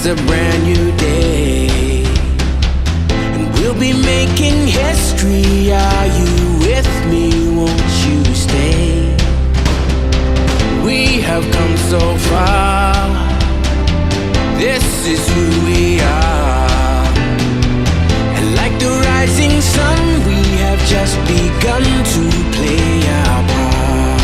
a brand new day, and we'll be making history. Are you with me? Won't you stay? We have come so far. This is who we are. And like the rising sun, we have just begun to play our part.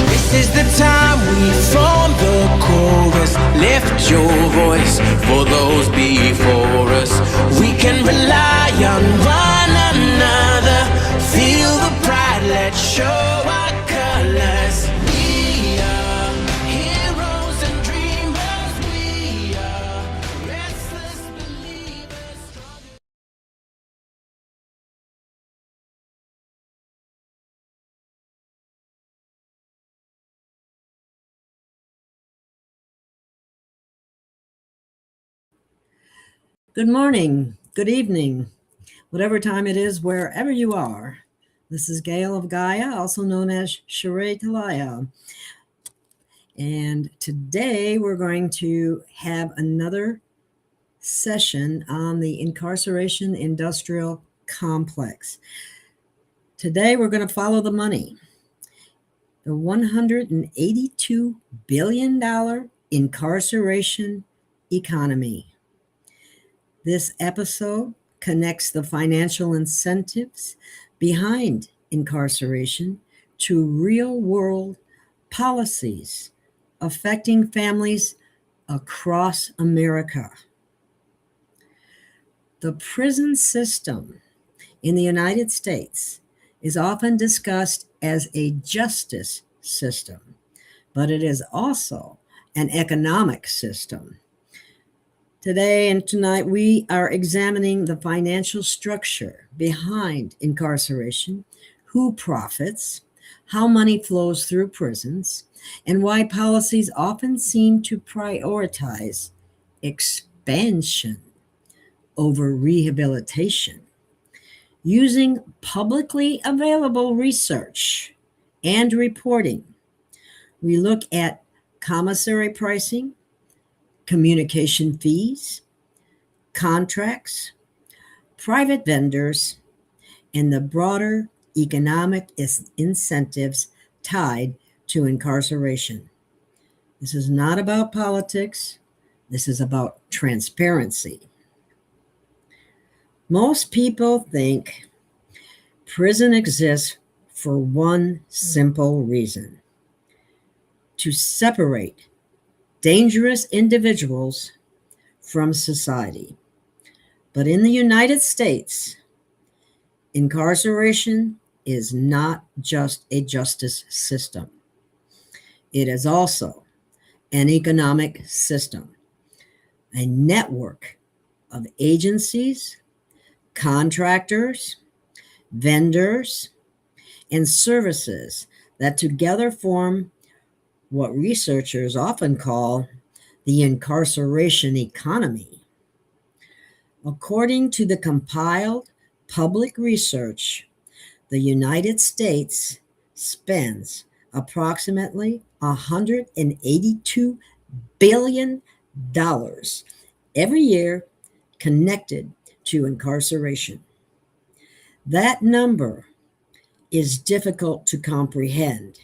This is the time we form the chorus. Lift your voice for those before us. We can rely on one another. Feel the pride, let's show our colors. We are heroes and dreamers. We are restless believers. Good morning, good evening, whatever time it is, wherever you are. This is Gail of Gaia, also known as Sheree Talaya. And today we're going to have another session on the incarceration industrial complex. Today we're going to follow the money. The $182 billion incarceration economy. This episode connects the financial incentives behind incarceration to real-world policies affecting families across America. The prison system in the United States is often discussed as a justice system, but it is also an economic system. Today and tonight, we are examining the financial structure behind incarceration, who profits, how money flows through prisons, and why policies often seem to prioritize expansion over rehabilitation. Using publicly available research and reporting, we look at commissary pricing, communication fees, contracts, private vendors, and the broader economic incentives tied to incarceration. This is not about politics. This is about transparency. Most people think prison exists for one simple reason: to separate dangerous individuals from society. But in the United States, incarceration is not just a justice system. It is also an economic system, a network of agencies, contractors, vendors, and services that together form what researchers often call the incarceration economy. According to the compiled public research, the United States spends approximately $182 billion every year connected to incarceration. That number is difficult to comprehend.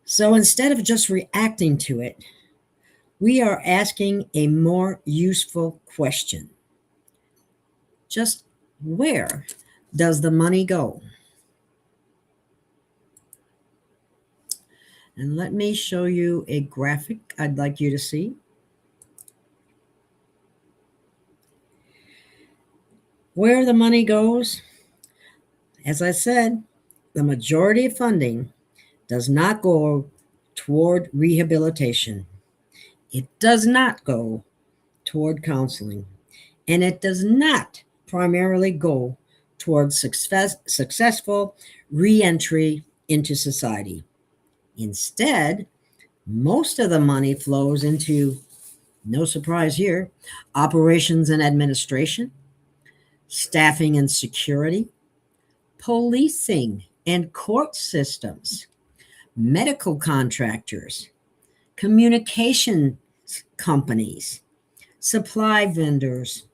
So instead of just reacting to it, we are asking a more useful question. Just where does the money go? And let me show you a graphic I'd like you to see. Where the money goes, as I said, the majority of funding does not go toward rehabilitation. It does not go toward counseling, and it does not primarily go toward successful reentry into society. Instead, most of the money flows into, no surprise here, operations and administration, staffing and security, policing and court systems, medical contractors, communication companies, supply vendors.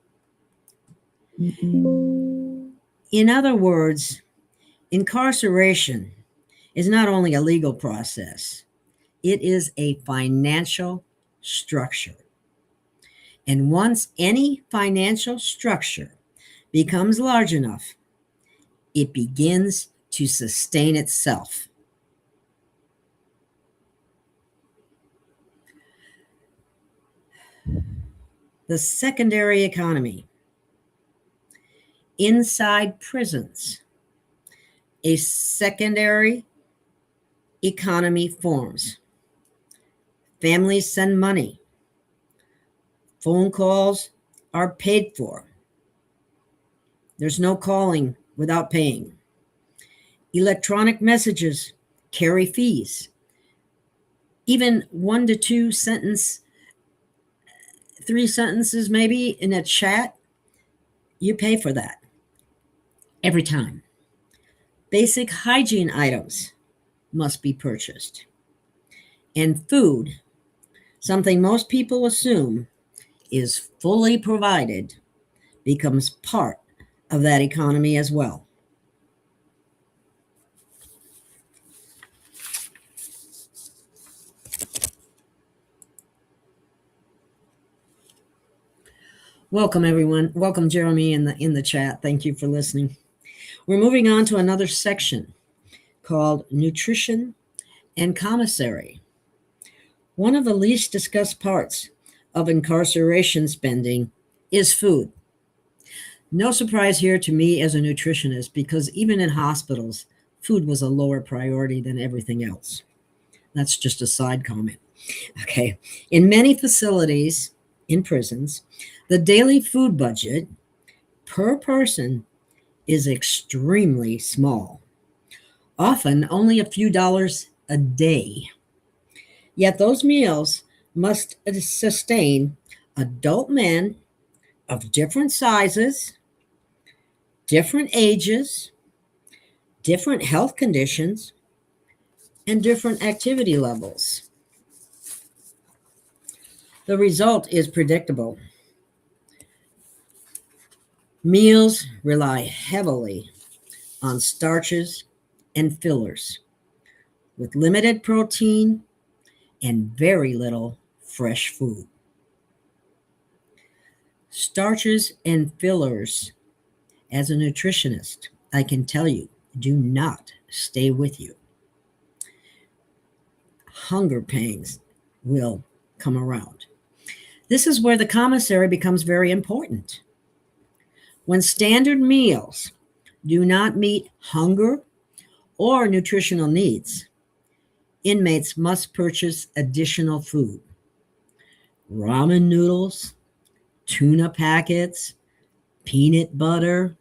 In other words, incarceration is not only a legal process, it is a financial structure. And once any financial structure becomes large enough, it begins to sustain itself. The secondary economy. Inside prisons, a secondary economy forms. Families send money. Phone calls are paid for. There's no calling without paying. Electronic messages carry fees. Even 1 to 2 sentence, 3 sentences maybe in a chat, you pay for that every time. Basic hygiene items must be purchased. And food, something most people assume is fully provided, becomes part of that economy as well. Welcome, everyone. Welcome, Jeremy, in the chat. Thank you for listening. We're moving on to another section called Nutrition and Commissary. One of the least discussed parts of incarceration spending is food. No surprise here to me as a nutritionist, because even in hospitals, food was a lower priority than everything else. That's just a side comment. Okay. In many facilities, in prisons, the daily food budget per person is extremely small, often only a few dollars a day. Yet those meals must sustain adult men of different sizes, different ages, different health conditions, and different activity levels. The result is predictable. Meals rely heavily on starches and fillers, with limited protein and very little fresh food. Starches and fillers, as a nutritionist, I can tell you, do not stay with you. Hunger pangs will come around. This is where the commissary becomes very important. When standard meals do not meet hunger or nutritional needs, inmates must purchase additional food. Ramen noodles, tuna packets, peanut butter,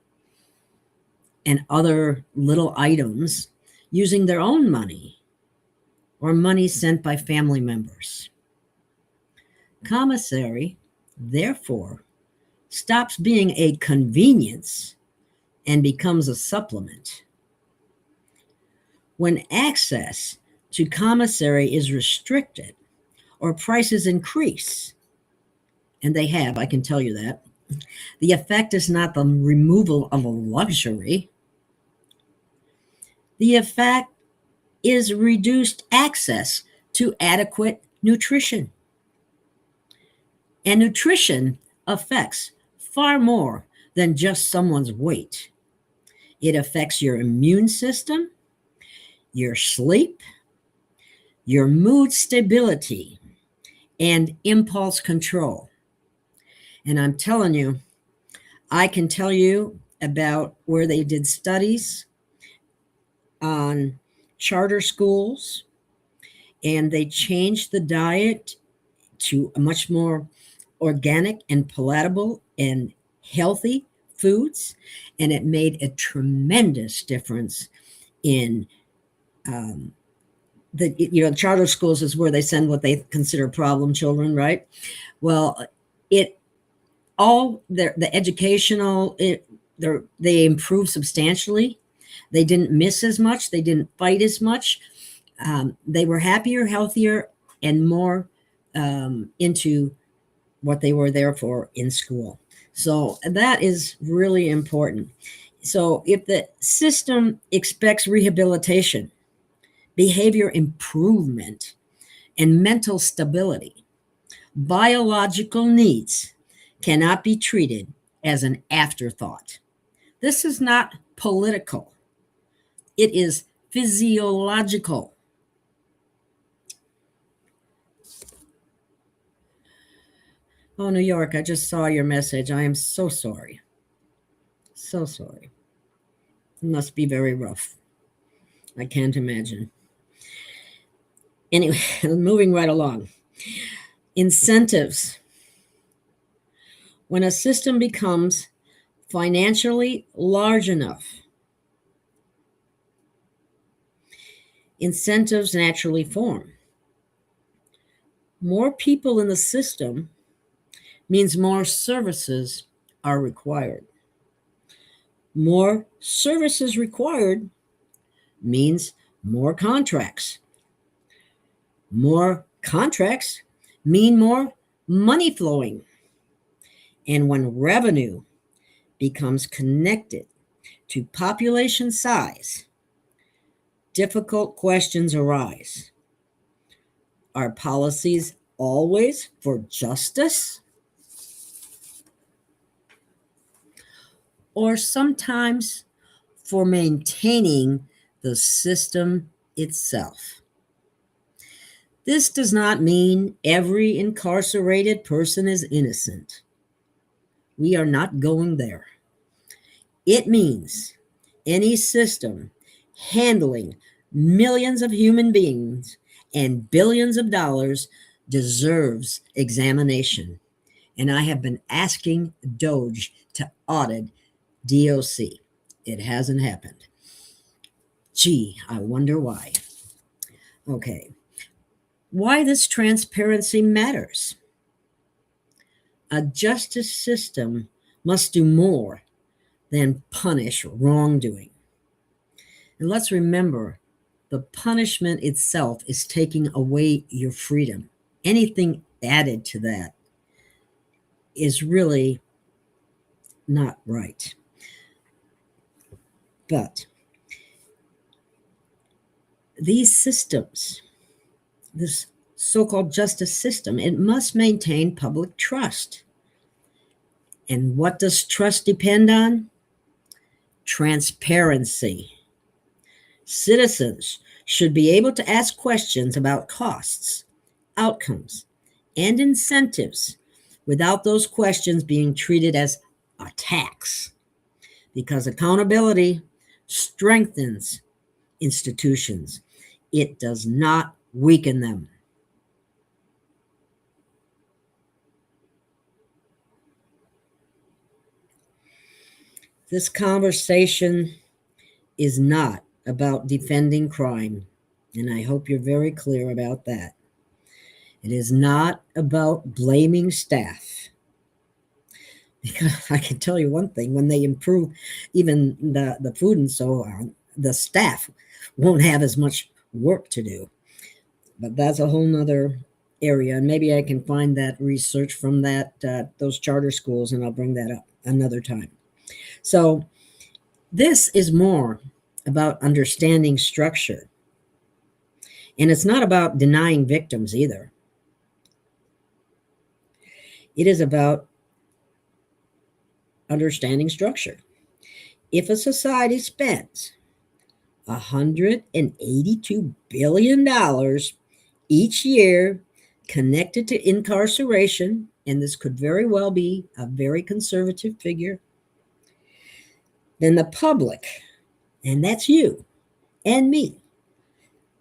and other little items using their own money or money sent by family members. Commissary, therefore, stops being a convenience and becomes a supplement. When access to commissary is restricted or prices increase, and they have, I can tell you that, the effect is not the removal of a luxury. The effect is reduced access to adequate nutrition. And nutrition affects far more than just someone's weight. It affects your immune system, your sleep, your mood stability, and impulse control. And I'm telling you, I can tell you about where they did studies on charter schools, and they changed the diet to a much more organic and palatable and healthy foods, and it made a tremendous difference in the charter schools is where they send what they consider problem children, right? Well, the educational, they improved substantially. They didn't miss as much. They didn't fight as much. They were happier, healthier, and more into what they were there for in school. So that is really important. So if the system expects rehabilitation, behavior improvement, and mental stability, biological needs cannot be treated as an afterthought. This is not political, it is physiological. Oh, New York, I just saw your message. I am so sorry. So sorry. It must be very rough. I can't imagine. Anyway, moving right along. Incentives. When a system becomes financially large enough, incentives naturally form. More people in the system means more services are required. More services required means more contracts. More contracts mean more money flowing. And when revenue becomes connected to population size, difficult questions arise. Are policies always for justice? Or sometimes for maintaining the system itself? This does not mean every incarcerated person is innocent. We are not going there. It means any system handling millions of human beings and billions of dollars deserves examination. And I have been asking DOJ to audit DOC. It hasn't happened. Gee, I wonder why. Okay. Why this transparency matters. A justice system must do more than punish wrongdoing. And let's remember, the punishment itself is taking away your freedom. Anything added to that is really not right. But these systems, this so-called justice system, it must maintain public trust. And what does trust depend on? Transparency. Citizens should be able to ask questions about costs, outcomes, and incentives without those questions being treated as a tax. Because accountability strengthens institutions. It does not weaken them. This conversation is not about defending crime, and I hope you're very clear about that. It is not about blaming staff. Because I can tell you one thing, when they improve even the food and so on, the staff won't have as much work to do. But that's a whole nother area, and maybe I can find that research from those charter schools, and I'll bring that up another time. So this is more about understanding structure. And it's not about denying victims either. It is about understanding structure. If a society spends $182 billion each year connected to incarceration, and this could very well be a very conservative figure, then the public, and that's you and me,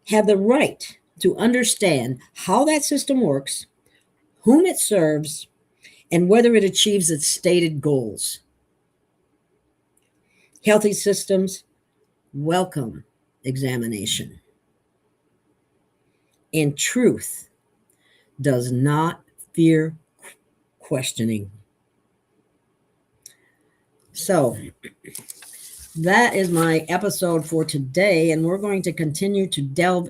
have the right to understand how that system works, whom it serves, and whether it achieves its stated goals. Healthy systems welcome examination. And truth does not fear questioning. So that is my episode for today, and we're going to continue to delve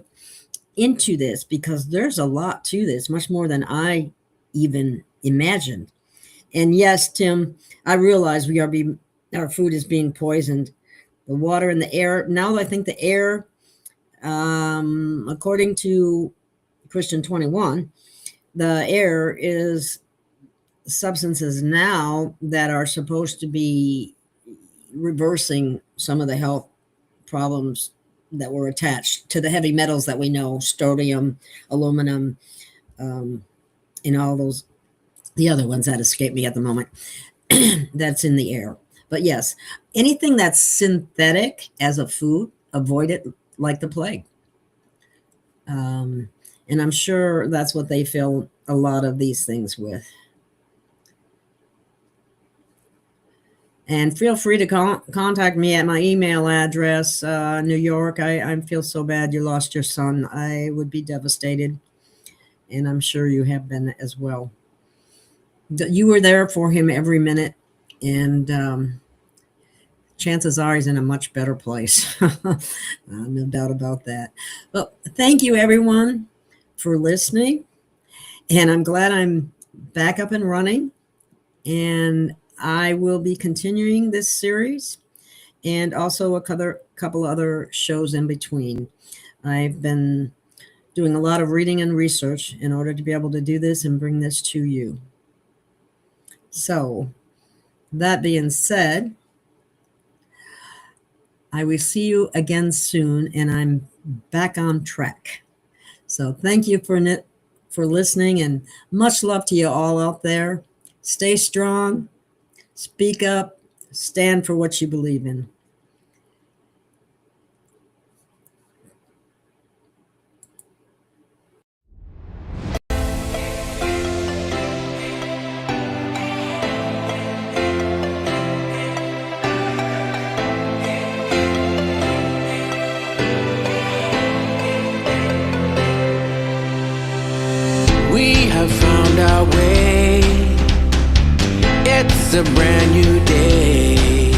into this because there's a lot to this, much more than I even imagined. And yes, Tim, I realize our food is being poisoned. The water and the air. Now I think the air, according to Christian 21, the air is substances now that are supposed to be reversing some of the health problems that were attached to the heavy metals that we know, strontium, aluminum, and all those, the other ones that escape me at the moment, that's in the air. But yes, anything that's synthetic as a food, avoid it like the plague. And I'm sure that's what they fill a lot of these things with. And feel free to contact me at my email address, New York. I feel so bad you lost your son. I would be devastated. And I'm sure you have been as well. You were there for him every minute. And chances are he's in a much better place. No doubt about that. Well, thank you, everyone, for listening. And I'm glad I'm back up and running. And I will be continuing this series and also a couple other shows in between. I've been doing a lot of reading and research in order to be able to do this and bring this to you. So, that being said, I will see you again soon, and I'm back on track. So thank you for listening, and much love to you all out there. Stay strong. Speak up, stand for what you believe in. We have found our way. It's a brand new day,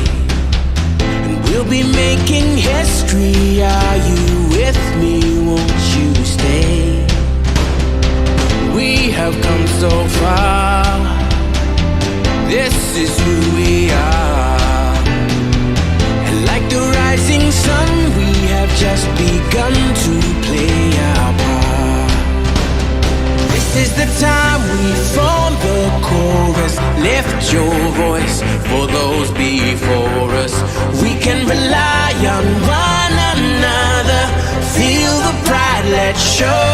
and we'll be making history. Are you with me? Won't you stay? We have come so far. This is who we are. And like the rising sun, we have just begun to play our part. This is the time we form the chorus. Lift your voice for those before us. We can rely on one another. Feel the pride, let's show